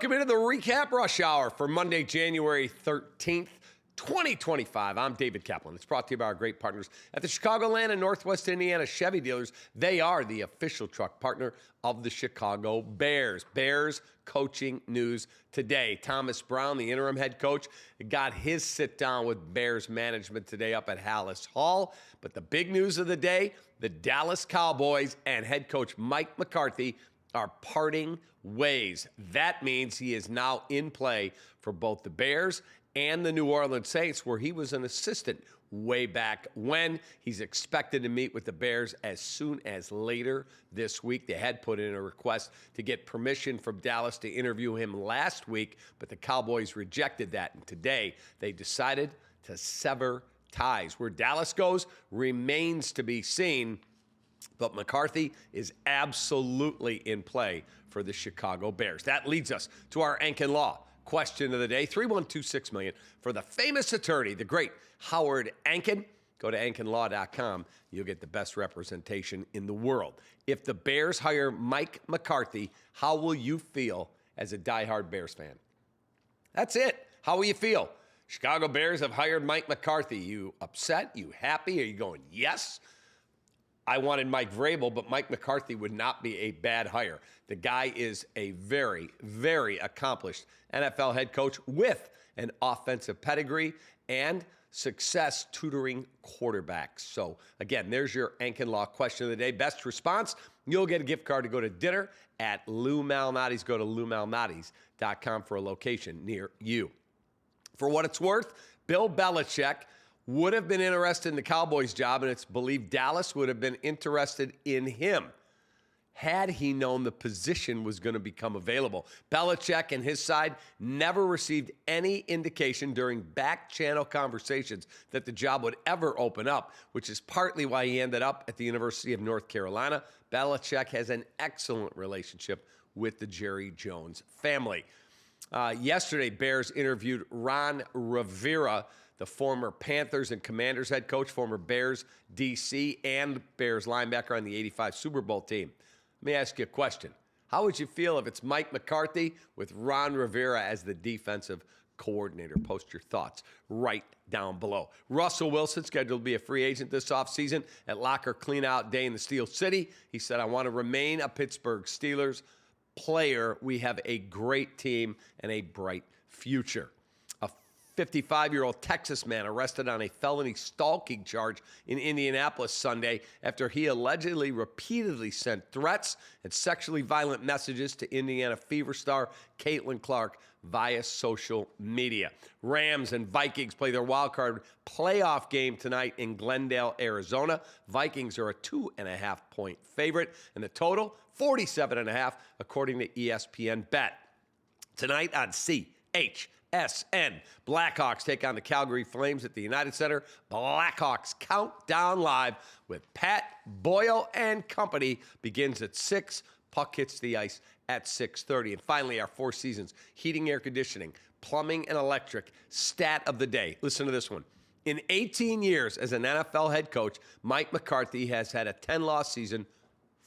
welcome into the REKAP Rush Hour for Monday, January 13th, 2025. I'm David Kaplan. It's brought to you by our great partners at the Chicagoland and Northwest Indiana Chevy dealers. They are the official truck partner of the Chicago Bears. Bears coaching news today. Thomas Brown, the interim head coach, got his sit-down with Bears management today up at Hallis Hall. But the big news of the day, the Dallas Cowboys and head coach Mike McCarthy are parting ways. That means he is now in play for both the Bears and the New Orleans Saints, where he was an assistant way back when. He's expected to meet with the Bears as soon as later this week. They had put in a request to get permission from Dallas to interview him last week, but the Cowboys rejected that. And today they decided to sever ties. Where Dallas goes remains to be seen. But McCarthy is absolutely in play for the Chicago Bears. That leads us to our Ankin Law question of the day. 312-6 million for the famous attorney, the great Howard Ankin. Go to ankinlaw.com. You'll get the best representation in the world. If the Bears hire Mike McCarthy, how will you feel as a diehard Bears fan? That's it. How will you feel? Chicago Bears have hired Mike McCarthy. You upset? You happy? Are you going, yes? I wanted Mike Vrabel, but Mike McCarthy would not be a bad hire. The guy is a very, very accomplished NFL head coach with an offensive pedigree and success tutoring quarterbacks. So, again, there's your Ankin Law question of the day. Best response, you'll get a gift card to go to dinner at Lou Malnati's. Go to loumalnati's.com for a location near you. For what it's worth, Bill Belichick would have been interested in the Cowboys job, and it's believed Dallas would have been interested in him had he known the position was going to become available. Belichick and his side never received any indication during back-channel conversations that the job would ever open up, which is partly why he ended up at the University of North Carolina. Belichick has an excellent relationship with the Jerry Jones family. Yesterday, Bears interviewed Ron Rivera, the former Panthers and Commanders head coach, former Bears DC, and Bears linebacker on the '85 Super Bowl team. Let me ask you a question. How would you feel if it's Mike McCarthy with Ron Rivera as the defensive coordinator? Post your thoughts right down below. Russell Wilson scheduled to be a free agent this offseason at Locker Cleanout Day in the Steel City. He said, I want to remain a Pittsburgh Steelers player. We have a great team and a bright future. 55-year-old Texas man arrested on a felony stalking charge in Indianapolis Sunday after he allegedly repeatedly sent threats and sexually violent messages to Indiana Fever star Caitlin Clark via social media. Rams and Vikings play their wildcard playoff game tonight in Glendale, Arizona. Vikings are a 2.5-point favorite, and the total, 47.5, according to ESPN Bet. Tonight on CHSN, Blackhawks take on the Calgary Flames at the United Center. Blackhawks Countdown Live with Pat Boyle and company begins at 6. Puck hits the ice at 6:30. And finally, our Four Seasons heating, air conditioning, plumbing, and electric stat of the day. Listen to this one. In 18 years as an NFL head coach, Mike McCarthy has had a 10-loss season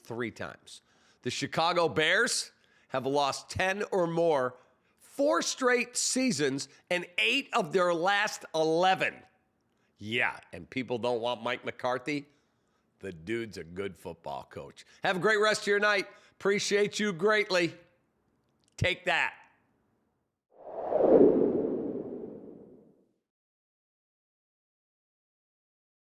3 times. The Chicago Bears have lost 10 or more 4 straight seasons, and 8 of their last 11. Yeah, and people don't want Mike McCarthy? The dude's a good football coach. Have a great rest of your night. Appreciate you greatly. Take that.